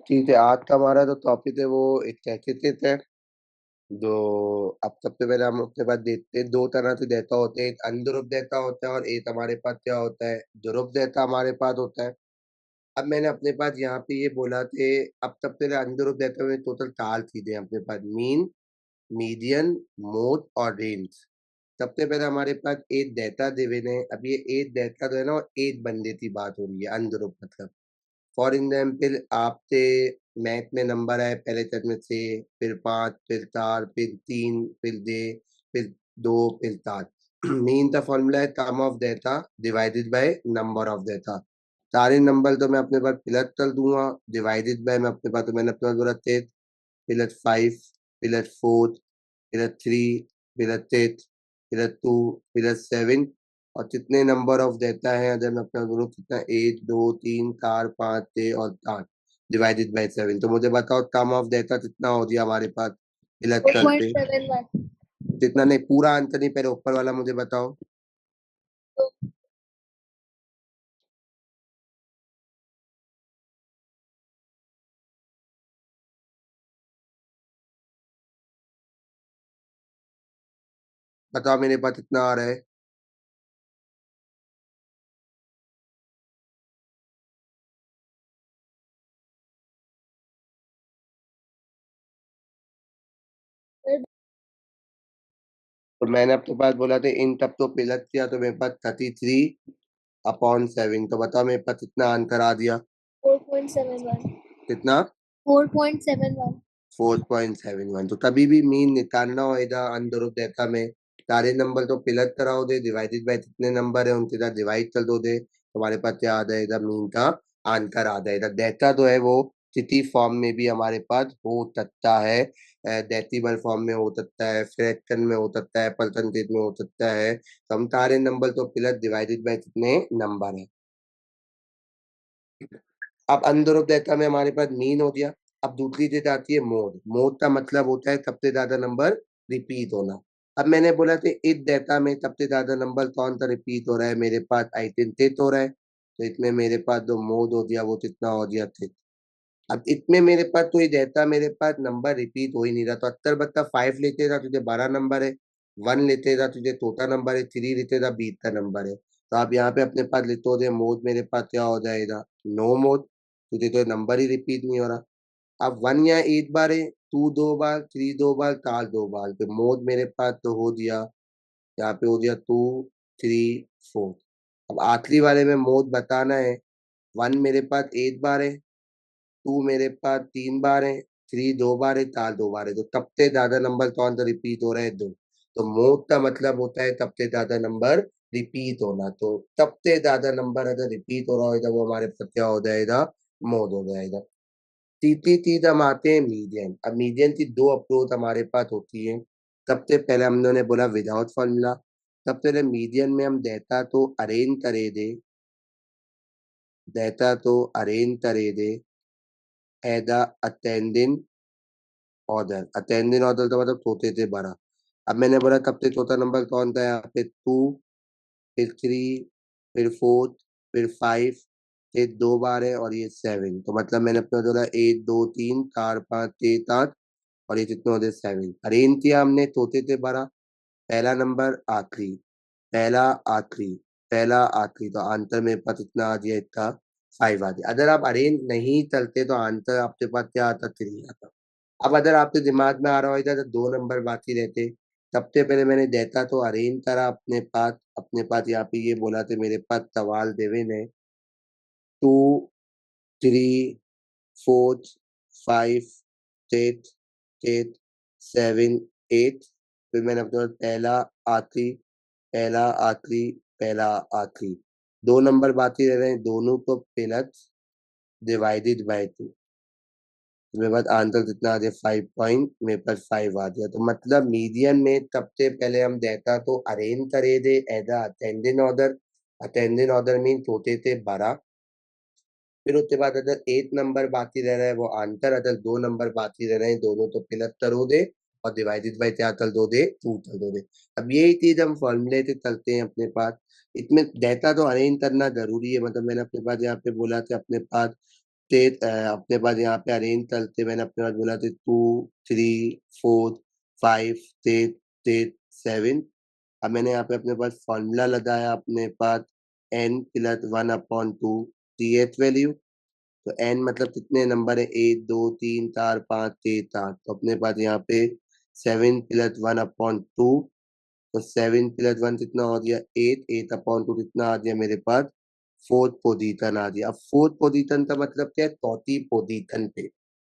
ठीक है, आज का हमारा जो टॉपिक है वो एक कैसे है। जो अब सबसे पहले हम अपने पास देखते हैं, दो तरह से देता होते हैं, एक अनध्रुव देता होता है और एक हमारे पास क्या होता है, ध्रुव देता हमारे पास होता है। अब मैंने अपने पास यहाँ पे ये बोला थे, अब सबसे पहले अनध्रुव देता में टोटल 4 चीजें हैं अपने पास, मीन, मीडियन, मोड और रेंज। सबसे पहले हमारे पास एट डेटा दिवन है। अब ये एट डेटा जो है ना, एट बंदे की बात हो रही है, अनध्रुव मतलब। फॉर एग्जाम्पल आपसे मैथ में नंबर है, पहले चरण में 6, फिर 5, फिर 4, फिर 3, फिर दे, फिर 2, फिर 7। मीन का फॉर्मूला है sum of data divided by number of data. सारे नंबर तो मैं अपने पास प्लस कर दूंगा, डिवाइडेड बाय मैं अपने पास, तो मैंने अपने पास बोला 10 plus 5 plus 4 plus 3 plus 6 plus 2 plus 7। और कितने नंबर ऑफ देता है, अगर मैं अपना गुरु कितना, 1 2 3 4 5 6 और 8 डिवाइडेड बाय 7। तो मुझे बताओ सम ऑफ देता कितना हो गया हमारे पास प्लस करके। 4.71। कितना, नहीं पूरा आंसर नहीं, पहले ऊपर वाला मुझे बताओ। बताओ मेरे पास कितना आ रहा है। तो मैंने अपने पास बोला था इन तब तो प्लस किया, तो मेरे पास 33/7। तो बताओ मेरे पास कितना आंसर आ दिया। 4.71। कितना? 4.71। 4.71। तो कभी भी मीन निकालना हो इधर अंदर डेटा में, सारे नंबर तो प्लस कराओ दे, डिवाइडेड बाय कितने नंबर है उनके साथ डिवाइड कर दो दे, हमारे पास क्या आ जाएगा, मीन का आंसर आ जाएगा। डेटा जो है वो किसी फॉर्म में भी हमारे पास हो सकता है, डेसिमल फॉर्म में हो सकता है, फ्रैक्शन में हो सकता है, परसेंटेज में हो सकता है। तो हम सारे नंबर तो प्लस डिवाइडेड बाय कितने नंबर है। अब अंदर ऑफ डेटा में हमारे पास मीन हो गया। अब दूसरी चीज आती है मोड। मोड का मतलब होता है सबसे ज्यादा नंबर रिपीट होना। अब मैंने बोला था इस डेटा में सबसे ज्यादा नंबर कौन सा रिपीट हो रहा है, मेरे पास आई थिंक 6 हो रहा है। तो इसमें मेरे पास जो मोड हो गया वो कितना हो गया, 6। अब इसमें मेरे पास तो ये डेटा, मेरे पास नंबर रिपीट हो ही नहीं रहा। तो 70/5 लेते था तुझे 12 नंबर है, 1 लेते था तुझे चौथा नंबर है, 3 लेते था 20 का नंबर है। तो आप यहाँ पे अपने पास लेते हो मोड, मेरे पास क्या हो जाएगा, नो मोड। तुझे तो नंबर ही रिपीट नहीं हो रहा। अब 1 यहाँ एक बार है, 2 दो बार, 3 दो बार, 4 दो बार, तो मोड मेरे पास तो हो दिया, यहाँ पे हो दिया 2 3 4। अब आखिरी वाले में मोड बताना है। 1 मेरे पास एक बार है, 2 मेरे पास 3 बार है, 3 दो बार है, 4 दो बार है। तो सबसे ज्यादा नंबर कौन सा रिपीट हो रहा है, 2। तो मोड का मतलब होता है सबसे ज्यादा नंबर रिपीट होना। तो सबसे ज्यादा नंबर अगर रिपीट हो रहा होगा वो हमारे पास क्या हो जाएगा, मोड हो जाएगा। तीसरी चीज हम आते हैं मीडियन। अब मीडियन की दो अप्रोच हमारे पास होती है। सबसे पहले हमने बोला विदाउट फॉर्मूला। सबसे पहले मीडियन में हम डेटा तो अरेंज करे दे, डेटा तो अरेंज करे दे as attending order. Attending order तो मतलब छोटे से बड़ा। अब मैंने बोला सबसे छोटा नंबर कौन सा है, यहाँ पे 2, फिर 3, फिर 4, फिर 5, फिर दो बार है और ये 7। तो मतलब मैंने अपना बोला 1 2 3 4 5 6 7 और ये कितने होते 7। अरेंज किया हमने छोटे से बड़ा, पहला नंबर आखिरी, पहला आखिरी, पहला आखिरी। तो आंसर मेरे पास इतना आ गया, इसका 5 आ गया। अगर आप अरेंज नहीं चलते तो आंसर आपके पास क्या आता, 3 आता। अब अगर आपके दिमाग में आ रहा होगा तो दो नंबर बाकी रहते। सबसे पहले मैंने डेटा तो अरेंज करा अपने पास यहाँ पे ये बोला था मेरे पास सवाल देवे ने 2 3 4 5 6 8 7 8। फिर मैंने अपने पास पहला आखिरी, पहला आखिरी, पहला आखिरी। दो नंबर बाकी रह रहे हैं, दोनों को प्लस डिवाइडेड बाय 2। मेरे पास आंसर कितना आ गया, 5 पॉइंट, मेरे पास 5 आ गया। तो मतलब मीडियन में सबसे पहले हम डेटा तो अरेंज करे दे as attendant order. Attendant order mean छोटे से बड़ा। फिर उसके बाद अगर एक नंबर बाकी रह रहा है वो आंसर, अगर दो नंबर बाकी रह रहे हैं दोनों तो प्लस करो दे और डिवाइडेड बाय क्या कर दो दे, 2 कर दो दे। अब यही चीज हम फॉर्मूले से चलते हैं अपने पास। इसमें डेटा तो अरेंज करना जरूरी है। मतलब मैंने अपने पास यहाँ पे बोला था अपने पास अपने पास यहाँ पे अरेंज करते मैंने अपने पास बोला थे 2 3 4 5 7। अब मैंने यहाँ पे अपने पास फॉर्मूला लगाया अपने पास n प्लस 1/2 दी एथ वैल्यू। तो n मतलब कितने नंबर है, 1 2 3 4 5 6 7। तो अपने पास यहाँ पे 7 प्लस 1/2, तो 7 प्लस 1 कितना हो गया 8, 8/2 कितना आ गया मेरे पास फोर्थ पोजीशन आ गया। अब फोर्थ पोजीशन का मतलब क्या है, चौथी पोजीशन पे।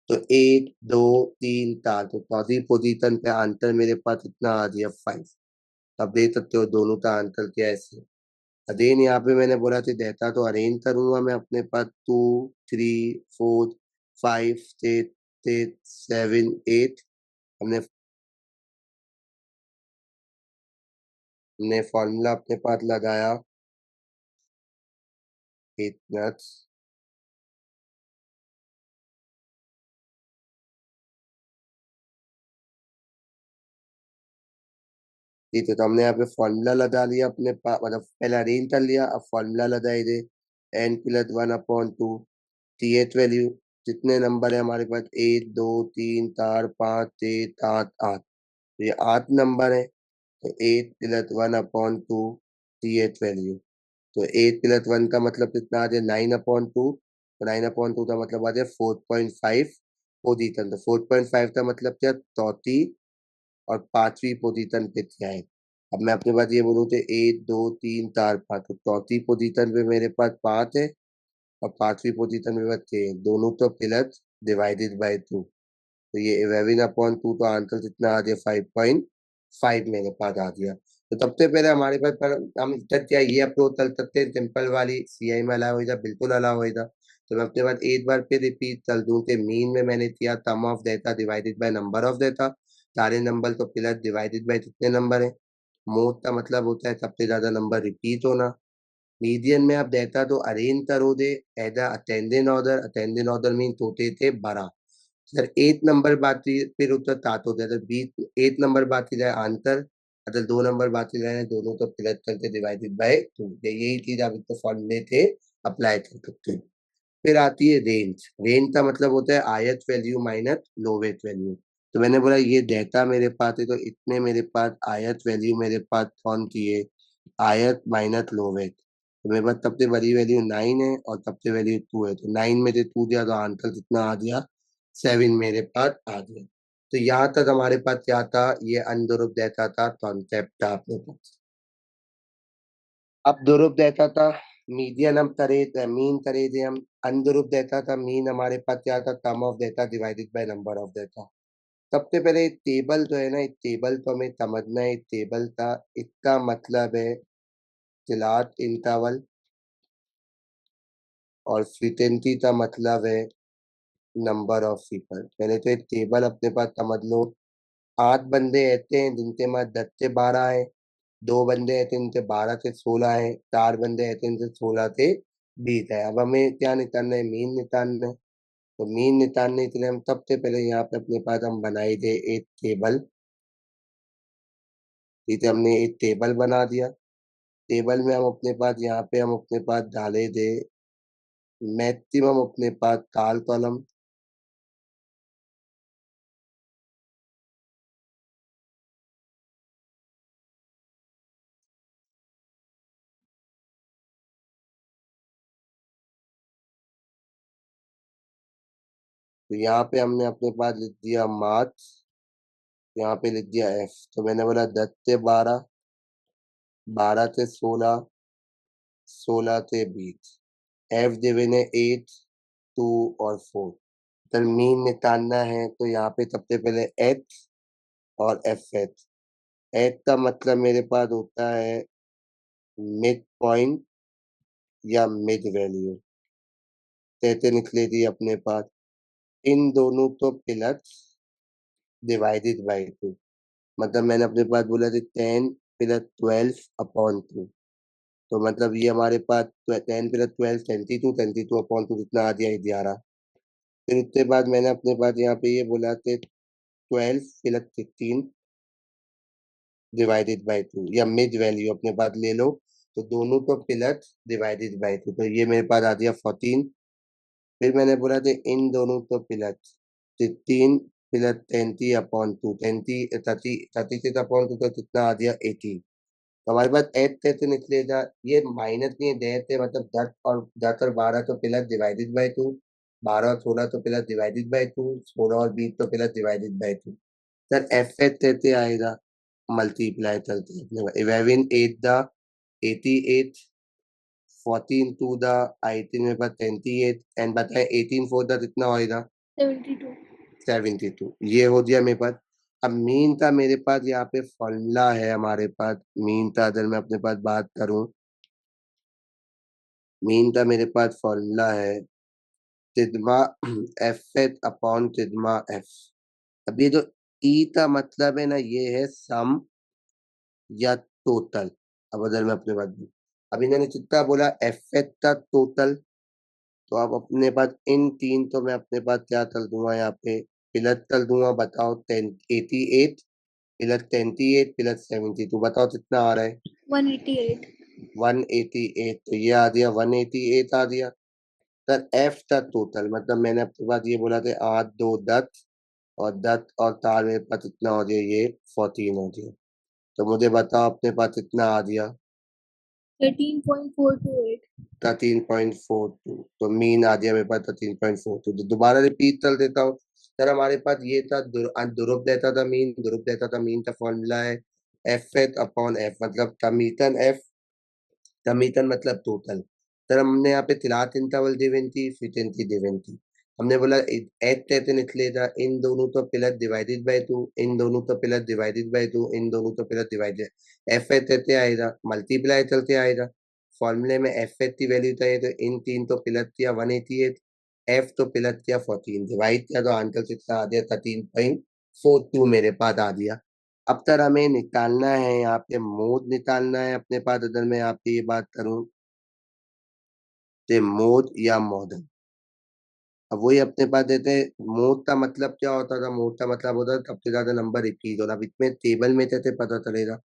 तो 1 2 3 4, तो चौथी पोजीशन पे आंसर मेरे पास कितना आ गया 5। अब देख सकते हो दोनों का आंसर क्या है। अगेन यहाँ पे मैंने बोला था डेटा तो अरेंज करूंगा मैं अपने पास 2 3 4 5 6 7 8। हमने हमने फॉर्मूला अपने पास लगाया 8 ठीक है। तो हमने यहाँ पे फॉर्मूला लगा लिया अपने पास, मतलब पहले अरेंज कर लिया, अब फॉर्मूला लगाए दे n+1/2 टीएच वैल्यू। जितने नंबर है हमारे पास 1 2 3 4 5 6 7 8, तो ये 8 नंबर है। तो 8+1/2 टीएच वैल्यू। तो 8+1 का मतलब कितना आ जाए 9/2। तो 9/2 का मतलब आ जाए 4.5 पोजीशन। तो 4.5 का मतलब क्या, चौथी और पांचवी पोजीशन पे क्या है। अब मैं अपने पास ये बोलूँ तो 1 2 3 4 5, तो चौथी पोजीशन पे मेरे पास 5 है और पांचवी पोजीशन में बस 6 है। दोनों तो प्लस डिवाइडेड बाय 2। तो ये 11/2, तो आंसर कितना आ गया 5.5 मेरे पास आ गया। तो सबसे पहले हमारे पास पर हम तक क्या ये अप्रोच चल सकते हैं, सिंपल वाली सीआई में अलाउ होगा, बिल्कुल अलाउ होगा। तो मैं अपने पास एक बार फिर रिपीट कर दूं कि मीन में मैंने किया sum of data divided by number of data. सारे नंबर तो प्लस डिवाइडेड बाय कितने नंबर है। मोड का मतलब होता है सबसे ज्यादा नंबर रिपीट होना। मीडियन में आप डेटा तो अरेंज करोगे as attendant order. Attendant order mean होते थे 12। अगर 8 नंबर बाकी फिर उत्तर सात हो जाए, तो 8 नंबर बाकी रहे आंसर। अगर 2 नंबर बाकी रहे दोनों तो प्लस करके डिवाइडेड बाय 2। यही चीज आप इसको फॉर्मूले थे अप्लाई कर सकते हैं। फिर आती है रेंज। रेंज का मतलब होता है आयत वैल्यू माइनस लोवेस्ट वैल्यू। तो मैंने बोला ये डेटा मेरे पास है, तो इतने मेरे पास आयत वैल्यू मेरे पास कौन की है, आयत माइनस लोवेस्ट। तो मेरे पास सबसे बड़ी वैल्यू 9 है और सबसे वैल्यू 2 है। तो 9 में से 2 दिया तो आंसर कितना आ गया 7 मेरे पास आ गया। तो यहाँ तक हमारे पास क्या था, ये अनदुरुप डेटा था, कॉन्सेप्ट था अपने पास। अब दुरुप देता था मीडियन हम करे थे, मीन करे थे हम। अनदुरुप देता था मीन हमारे पास क्या था, सम ऑफ देता डिवाइडेड बाय नंबर ऑफ देता। सबसे पहले टेबल जो है ना, एक टेबल तो हमें समझना है। एक टेबल का इसका मतलब है क्लास इंटरवल, और फ्रीक्वेंसी का मतलब है नंबर ऑफ पीपल। पहले तो एक टेबल अपने पास समझ लो। 8 बंदे ऐसे हैं जिनके पास 10 से 12 है। 2 बंदे ऐसे जिनसे 12 से 16 है। 4 बंदे ऐसे जिनसे 16 से 20 है। अब हमें क्या निकालना है, मीन निकालना है। तो मीन निकालने के लिए हम सबसे पहले यहाँ पे अपने पास हम बनाए थे एक टेबल। ठीक है, हमने एक टेबल बना दिया। टेबल में हम अपने पास यहाँ पे हम अपने पास डाले थे मैक्सिमम अपने पास 4 कॉलम। तो यहाँ पे हमने अपने पास लिख दिया मार्क्स, यहाँ पे लिख दिया एफ। तो मैंने बोला 10 से 12, 12 से 16, 16 से 20। एफ गिवन है 8, 2 और 4। अगर मीन निकालना है तो यहाँ पे सबसे पहले एच और एफ एच। एच का मतलब मेरे पास होता है मिड पॉइंट या मिड वैल्यू। कैसे निकले थी अपने पास, इन दोनों को प्लस डिवाइडेड बाई 2। मतलब मैंने अपने पास बोला था 10+12/2। तो मतलब ये हमारे पास 10+12 22, 22/2 कितना आ गया 11। फिर उसके बाद मैंने अपने पास यहाँ पे ये बोला कि 12+16 डिवाइडेड बाई 2, या मिड वैल्यू अपने पास ले लो। तो दोनों को प्लस डिवाइडेड बाई 2, तो ये मेरे पास आ गया 14। फिर मैंने बोला था इन दोनों तो पिलत 3 पिलत 30/2 30 तो कितना आ गया 80। तो हमारे पास एट थे निकले था, ये माइनस नहीं है डेट है, मतलब 10 और 12 तो प्लस डिवाइडेड बाई 2, 12 और 16 तो प्लस डिवाइडेड बाई 2, 16 और 20 तो plus divided by 2। Sir F H थे आएगा मल्टीप्लाई चलते अपने 11 8 द 88, 14 2 द 18 में पास 28 एंड बताए 18 4 द कितना होएगा 72. 72। ये हो गया मेरे पास। अब मीन का मेरे पास यहाँ पे फॉर्मूला है हमारे पास, मीन का अगर मैं अपने पास बात करूं, मीन का मेरे पास फॉर्मूला है sigma F H upon sigma F. अब ये जो ई का मतलब है ना, ये है सम या टोटल। अब अगर मैं अपने पास अब इन्होंने कितना बोला एफ एच का टोटल, तो अब अपने पास इन तीन तो मैं अपने पास क्या कर दूंगा यहाँ पे प्लस कर दूंगा, बताओ 88 प्लस 28 प्लस 72, बताओ कितना आ रहा है 188. 188। तो ये आ गया 188 आ गया। सर एफ का टोटल मतलब मैंने आपके पास ये बोला था 8 2 10 और 10 और 4 मेरे पास कितना हो गया, ये 14 हो गया। तो मुझे बताओ अपने पास कितना आ गया 13.428. 13.42। तो मीन आ गया मेरे पास 13.42। तो दोबारा रिपीट कर देता हूँ। सर हमारे पास ये था ध्रुव देता था मीन, ध्रुव देता था मीन का फॉर्मूला है एफ एच अपॉन एफ, मतलब कमीतन एफ, कमीतन मतलब टोटल। सर हमने यहाँ पे तिलात इंटरवल गिवन थी, फ्रीक्वेंसी गिवन थी। हमने बोला एच कहते निकले था इन दोनों तो प्लस डिवाइडेड बाय 2, इन दोनों तो प्लस डिवाइडेड बाय 2, इन दोनों तो प्लस डिवाइडेड, एफ एच कहते आएगा मल्टीप्लाई चलते आएगा। फॉर्मूले में एफ एच की वैल्यू चाहिए तो इन तीन तो प्लस किया 188, एफ तो प्लस किया 14, डिवाइड किया तो आंसर कितना आ गया 13.42 मेरे पास आ गया। अब सर हमें निकालना है यहाँ पे मोड निकालना है अपने पास, अगर मैं यहाँ पे ये बात करूं तो मोड या मॉडल। अब वही अपने पास देते हैं, मोड का मतलब क्या होता था, मोड का मतलब होता था सबसे ज्यादा नंबर रिपीट होना। अब इसमें टेबल में थे पता चलेगा।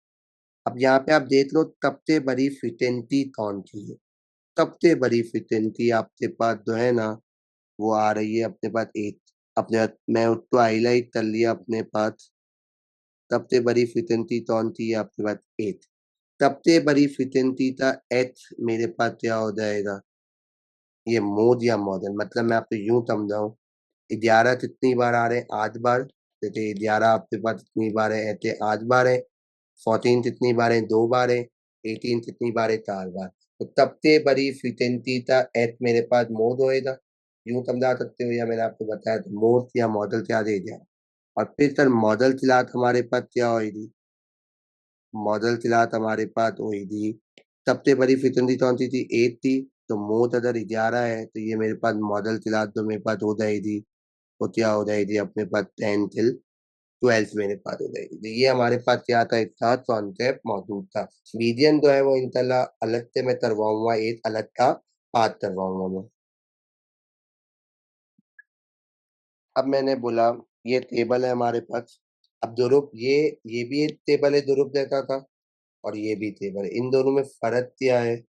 अब यहाँ पे आप देख लो सबसे बड़ी फ्रिक्वेंसी कौन सी है, सबसे बड़ी फ्रिक्वेंसी आपके पास जो है ना वो आ रही है अपने पास 8। अपने मैं उसको हाईलाइट कर लिया अपने पास, सबसे बड़ी फ्रिक्वेंसी कौन सी है आपके पास 8। सबसे बड़ी फ्रिक्वेंसी का एच मेरे पास क्या हो जाएगा, ये मोड या मॉडल। मतलब मैं आपको यूं समझाऊं 11 कितनी बार आ रहे हैं 8 बार, जैसे 11 आपके पास कितनी बार है ऐसे 8 बार है, 14 कितनी बार है 2 बार है, 18 कितनी बार है 4 बार। तो सबसे बड़ी फ्रिक्वेंसी का एच मेरे पास मोड होएगा, यूं समझा सकते हो, या मैंने आपको बताया तो मोड या मॉडल क्या दे दिया। और फिर सर मॉडल चलात हमारे पास क्या होगी, मॉडल चलात हमारे पास हुई थी सबसे बड़ी फ्रिक्वेंसी कौन सी थी 8 थी। तो मोड अगर 11 है तो ये मेरे पास मॉडल चलात जो मेरे पास हो जाएगी वो क्या हो जाएगी अपने पास 10 till 12 मेरे पास हो जाएगी। तो ये हमारे पास क्या था, एक था कॉन्सेप्ट मौजूद था। मीडियन जो है वो इंशाल्लाह अलग से मैं करवाऊंगा, एक अलग का बात करवाऊंगा मैं। अब मैंने बोला ये टेबल है हमारे पास। अब ध्रुव ये भी एक टेबल है ध्रुव जैसा था, और ये भी टेबल है, इन दोनों में फर्क क्या है।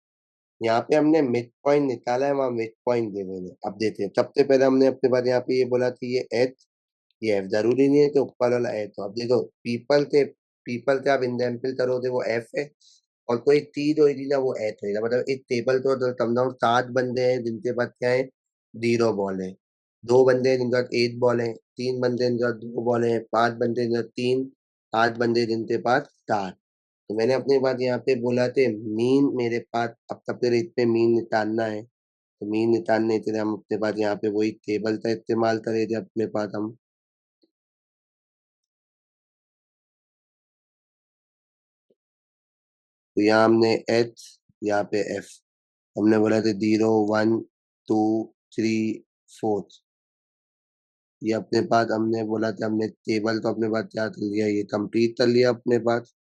यहाँ पे हमने मिड पॉइंट निकाला है, वहां मिड पॉइंट दे मैंने। अब देते हैं सबसे पहले हमने अपने पास यहाँ पे ये बोला कि ये एच ये एफ, जरूरी नहीं है कि ऊपर वाला एच हो। अब देखो पीपल से आप एग्जाम्पल करोगे वो एफ है, और कोई चीज होगी ना वो एच होगा। मतलब एक टेबल तो समझाऊं 7 बंदे हैं जिनके पास क्या है 0 बॉल है, 2 बंदे हैं जिनके पास 8 बॉल है, 3 बंदे हैं जिनके पास 2 बॉल है, 5 बंदे हैं जिनके पास 3, 8 बंदे जिनके पास 4। तो मैंने अपने पास यहाँ पे बोला थे मीन मेरे पास, अब सबसे रेट पे मीन निकालना है। तो मीन निकालने के लिए हम अपने पास यहाँ पे वही टेबल का इस्तेमाल करे थे अपने पास हम। तो यहाँ हमने एच, यहाँ पे एफ, हमने बोला था 0 1 2 3 4। ये अपने पास हमने बोला था, हमने टेबल तो अपने पास क्या कर लिया, ये कंप्लीट कर लिया अपने पास।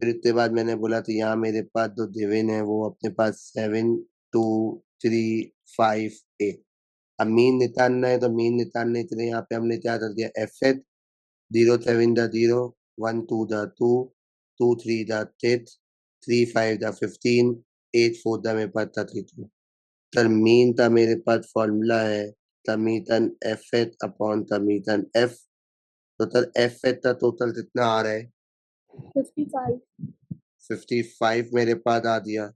फिर इसके बाद मैंने बोला था यहाँ मेरे पास जो दिवेन है वो अपने पास 7 2 3 5 8। अब मीन निकालना है, तो मीन निकालने के लिए यहाँ पे हमने क्या कर दिया एफ एच, 0 7 0, 1 2 2 3 6, 3 5 15, 8 4 मेरे पास 32। तर मीन का मेरे पास फॉर्मूला है तमीतन एफ एच अपॉन तमीतन एफ। तो तर एफ एच का टोटल कितना आ रहा है? 55 55 मेरे पास आ दिया।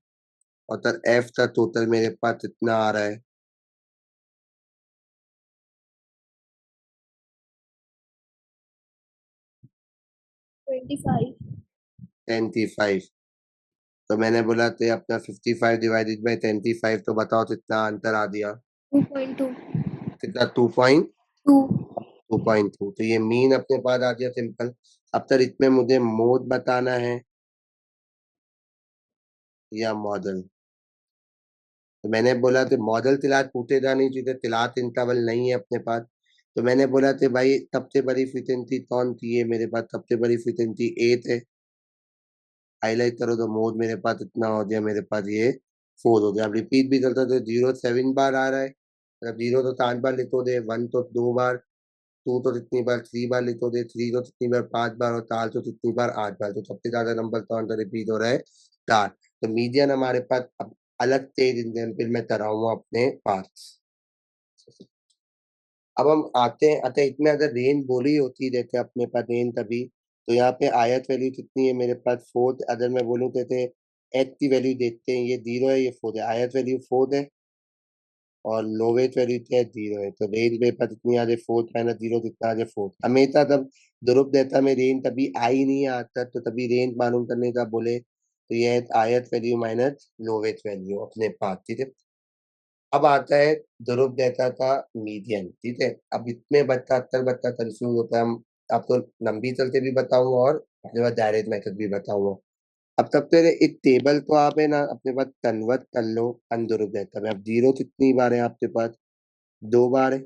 और तर एफ का टोटल मेरे पास कितना आ रहा है? 25 25। तो मैंने बोला थे अपना 55 डिवाइडेड बाई 25, तो बताओ कितना आंसर आ दिया? 2.2 कितना? 2.2। 2 तो ये मीन अपने पास आ गया सिंपल। अब तक इसमें मुझे मोड बताना है या मॉडल। तो मैंने बोला थे मॉडल तिलात पूछे जानी चाहिए, तिलात इंटरवल नहीं है अपने पास। तो मैंने बोला थे भाई सबसे बड़ी फ्रीक्वेंसी कौन सी है मेरे पास? सबसे बड़ी फ्रीक्वेंसी 8 है। हाईलाइट करो तो मोड मेरे पास इतना हो गया, मेरे पास ये 4 हो गया। अब रिपीट भी करता तो 0 7 बार आ रहा है। मतलब 0 तो 7 बार लिखो दे, 1 तो 2 बार, 2 तो कितनी बार 3 बार लिखो दे, 3 तो कितनी बार 5 बार, और 4 तो कितनी बार 8 बार। तो सबसे ज्यादा नंबर कौन सा रिपीट हो रहा है? 4। तो मीडियन हमारे पास अब अलग तेज एग्जाम्पल में कराऊंगा अपने पास। अब हम आते हैं, अतः इसमें अगर रेंज बोली होती जैसे अपने पास रेंज तभी, तो यहाँ पे आयत वैल्यू कितनी है मेरे पास? 4। अगर मैं बोलूँ कहते एक्स की वैल्यू देखते हैं, ये 0 है, ये 4 है, आयत वैल्यू 4 है और लोवेस्ट वैल्यू क्या है? 0 है। तो रेंज मेरे पास इतनी आ जाए 4 माइनस 0 कितना आ जाए? 4। हमेशा तब ध्रुव देता में रेंज तभी आ ही नहीं आता, तो तभी रेंज मालूम करने का बोले तो ये है आयत वैल्यू माइनस लोवेस्ट वैल्यू अपने पास, ठीक है। अब आता है ध्रुव देता का मीडियन, ठीक है। अब इसमें बच्चा अक्सर बच्चा कंफ्यूज होता है। हम आपको लंबी चलते भी बताऊंगा और अपने पास डायरेक्ट मेथड भी बताऊंगा। अब तब पहले एक टेबल को आप है ना अपने पास कन्वर्ट कर लो अनध्रुव देता में। अब 0 कितनी बार है आपके पास? 2 बार है,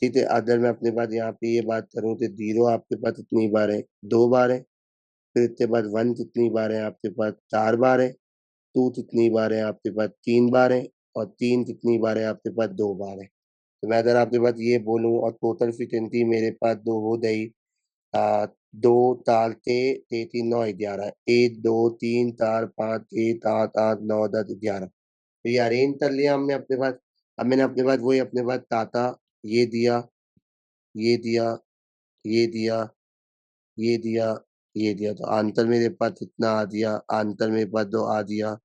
ठीक है। अगर मैं अपने पास यहाँ पे ये बात करूँ तो 0 आपके पास कितनी बार है? 2 बार है। फिर इसके बाद 1 कितनी बार है आपके पास? 4 बार है। 2 कितनी बार है आपके पास? 3 बार है। और 3 कितनी बार है आपके पास? 2 बार है। तो मैं अगर आपके पास ये बोलूं और टोटल फ्रीक्वेंसी मेरे पास दो हो गई, आ, 2 4 6 6 3 9 11, 1 2 3 4 5 6 7 8 9 10 11। तो ये अरेंज कर लिया हमने अपने पास। अब मैंने अपने पास वही अपने पास टाटा ये दिया, ये दिया, ये दिया, ये दिया, ये दिया। तो आंसर मेरे पास कितना आ दिया? आंसर मेरे पास दो आ दिया,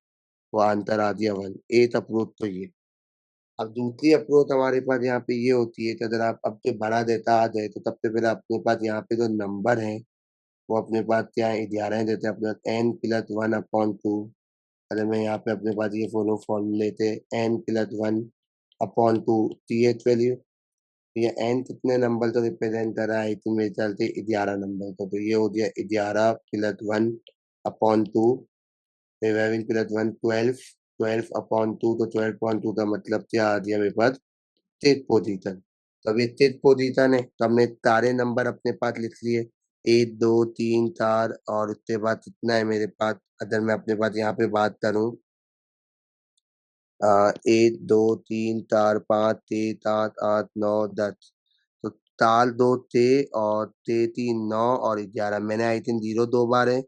वो आंसर आ दिया 1। एक अप्रोच तो ये। अब दूसरी अप्रोच हमारे पास यहाँ पे ये होती है कि अगर आप अब जो बड़ा डेटा आ जाए तो सबसे पहले अपने पास यहाँ पे जो नंबर है वो अपने पास क्या है? 11 है। जैसे अपने पास n+1/2। अगर मैं यहाँ पे अपने पास ये फॉलो फॉर्म लेते n+1/2 टीएच वैल्यू, ये n कितने नंबर तो रिप्रेजेंट कर रहा है? तो मेरे ख्याल से 11 नंबर का। तो ये हो गया 11+1/2। 11+1 12, 12/2। तो 12/2 का मतलब क्या आ गया मेरे पास? State position. तो अभी स्टेट पोजीशन है तो हमने सारे नंबर अपने पास लिख लिए, 1 2 3 4। और उसके बाद कितना है मेरे पास? अगर मैं अपने पास यहाँ पे बात करूँ 1 2 3 4 5 6 7 8 9 10। तो 4 2 6 और 6 3 9 और 11। मैंने आई थिंक 0 2 बार है।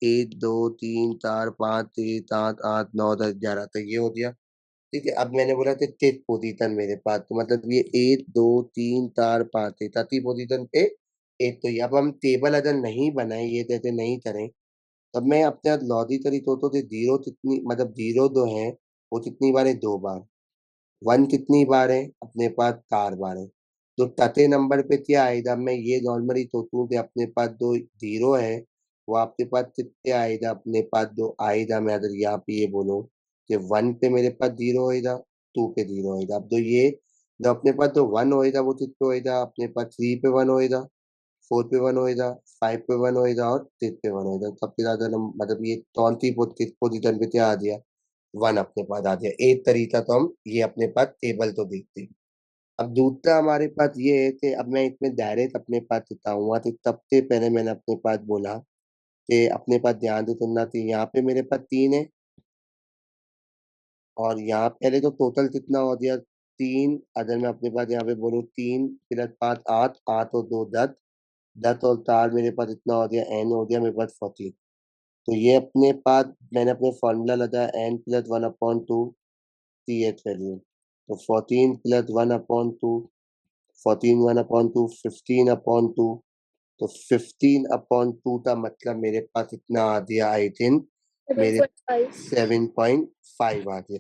1 2 3 4 5 6 7 8 9 10 11। तो ये हो गया, ठीक है। अब मैंने बोला था टेथ पोजीशन मेरे पास, तो मतलब ये 1 2 3 4 5 है, तथी पोजीशन पे एक। तो ये अब हम टेबल अगर नहीं बनाए, ये जैसे नहीं करें, तब मैं अपने आप लॉजिकली तो 0 कितनी मतलब 0 जो है वो कितनी बार है? 2 बार। 1 कितनी बार है अपने पास? 4 बार है। तो तथे नंबर पे क्या आएगा? मैं ये नॉर्मली सोचूं कि अपने पास दो 0 है, वो आपके पास कितने आएगा? अपने पास दो आएगा। मैं अगर यहाँ पे ये बोलूं कि 1 पे मेरे पास 0 होएगा, 2 पे 0 होएगा। अब तो ये जो अपने पास जो 1 होएगा वो कितने होएगा? अपने पास 3 पे 1 होएगा, 4 पे 1 होएगा, 5 पे 1 होएगा और 6 पे 1 होएगा। सबसे ज्यादा मतलब ये कौन सी पोजीशन पे क्या आ गया? 1 अपने पास आ गया। एक तरीका तो हम ये अपने पास टेबल तो देखते हैं। अब दूसरा हमारे पास ये है कि अब मैं इसमें डायरेक्ट अपने पास बताऊंगा, तो सबसे पहले मैंने अपने पास बोला कि अपने पास ध्यान से सुनना चाहिए। यहाँ पे मेरे पास 3 है और यहाँ पहले तो टोटल कितना हो गया? 3। अगर मैं अपने पास यहाँ पे बोलूँ 3 + 5 8, 8 और 2 10, 10 और 4 मेरे पास इतना हो गया, n हो गया मेरे पास 14। तो ये अपने पास मैंने अपने फॉर्मूला लगाया n+1/2 th वैल्यू। तो 14 प्लस 1/2, 14 1/2, 15/2। तो 15/2 का मतलब मेरे पास इतना आ गया, आई थिंक मेरे 7.5 7.5 आ गया।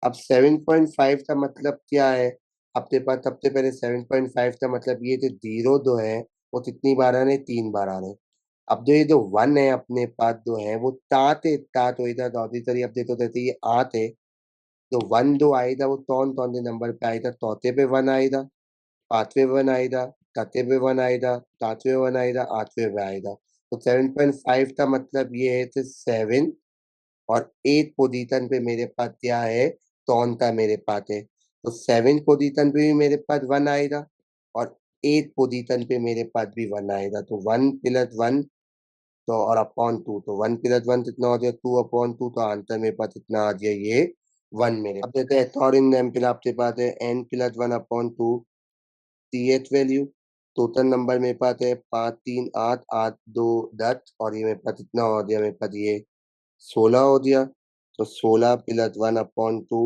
अब 7.5 का मतलब क्या है? अपने पास सबसे पहले 7.5 का मतलब ये जो जीरो जो है वो कितनी बार आ रहे हैं? 3 बार आ रहे हैं। अब जो ये जो 1 है अपने पास जो है वो तात है, तात हो इधर चौथी तरी अब देखो जैसे ये आत है, तो 1 जो आएगा वो कौन-कौन से नंबर पे आएगा? चौथे पे 1 आएगा, पाँचवें पे 1 आएगा, छठे पे 1 आएगा, सातवें 1 आएगा, आठवें पे आएगा। तो 7.5 का मतलब ये है कि 7 और 8 पोजीशन पे मेरे पास क्या है? कौन का मेरे पास है। तो 7 पोजीशन पे भी मेरे पास 1 आएगा और 8 पोजीशन पे मेरे पास भी 1 आएगा। तो 1 प्लस 1 तो और अपॉन 2, तो 1 प्लस 1 कितना हो गया? 2/2। तो आंसर मेरे पास कितना आ गया? ये 1 मेरे। अब देते हैं थर्ड एग्जाम्पल आपके पास है n plus 1/2 th value. Total number मेरे पास है 5 3 8 8 2 10 और ये मेरे पास कितना हो गया? मेरे पास ये 16 हो गया। तो 16 प्लस 1/2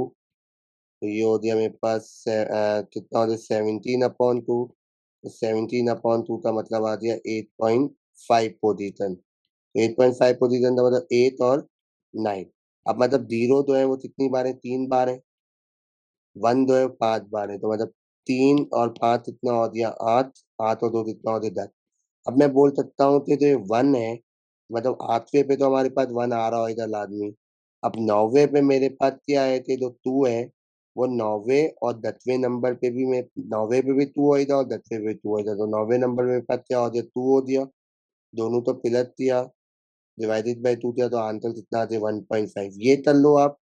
तो ये हो गया मेरे पास कितना हो गया? 17/2। तो 17/2 का मतलब आ गया 8.5 पोजीशन। 8.5 पोजीशन का मतलब 8 और 9। अब मतलब जीरो जो है वो कितनी बार है? 3 बार है। 1 जो है 5 बार है। तो मतलब 3 और 5 कितना हो गया? 8, 8 और 2 कितना हो गया? 10। अब मैं बोल सकता हूँ कि जो ये 1 है मतलब 8वें पे तो हमारे पास 1 आ रहा होगा लाज़मी। अब 9वें पे मेरे पास क्या है कि जो 2 है वो 9वें और 10वें नंबर पे भी मैं 9वें पे भी 2 होएगा और 10वें पे 2 होएगा। तो 9वें नंबर मेरे पास क्या हो गया? 2 हो गया। दोनों तो प्लस किया, डिवाइडेड बाय 2 किया तो आंसर कितना आ गया? 1.5। ये कर लो आप,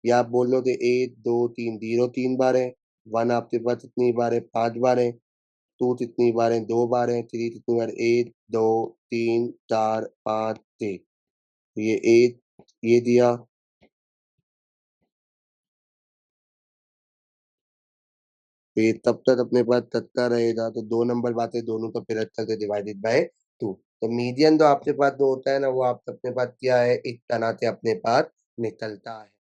या आप बोल लो कि 1 2 3 0 3 बार है, 1 आपके पास कितनी बार है? 5 बार है, 2 कितनी बार है? 2 बार है, 3 कितनी बार? 1 2 3 4 5 6। तो ये 8 ये दिया, तो ये तब तक अपने पास तत्ता रहेगा, तो 2 नंबर बातें दोनों तो फिर अच्छा से डिवाइडेड बाय 2। तो मीडियन जो आपके पास जो होता है ना वो आप अपने पास क्या है? इस तरह से अपने पास निकलता है।